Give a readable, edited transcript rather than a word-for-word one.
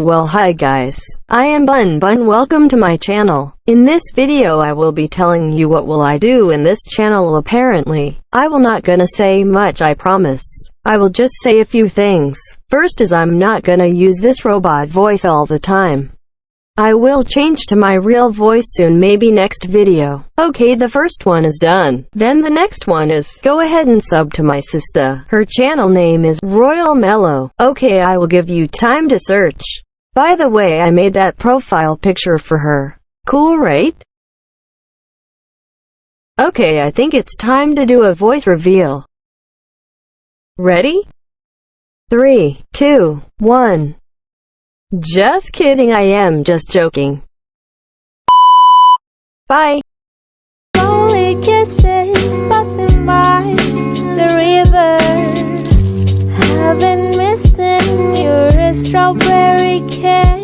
Well, hi guys. I am Bun. Welcome to my channel. In this video I will be telling you what will I do in this channel. Apparently, I will not gonna say much, I promise. I will just say a few things. First is I'm not gonna use this robot voice all the time. I will change to my real voice soon, maybe next video. Okay, the first one is done. Then the next one is, go ahead and sub to my sister. Her channel name is Royal Mellow. Okay, I will give you time to search. By the way, I made that profile picture for her. Cool, right? Okay, I think it's time to do a voice reveal. Ready? 3, 2, 1. Just kidding, I am just joking. Bye. Lonely kisses passing by the river. I've been missing your strawberry kiss.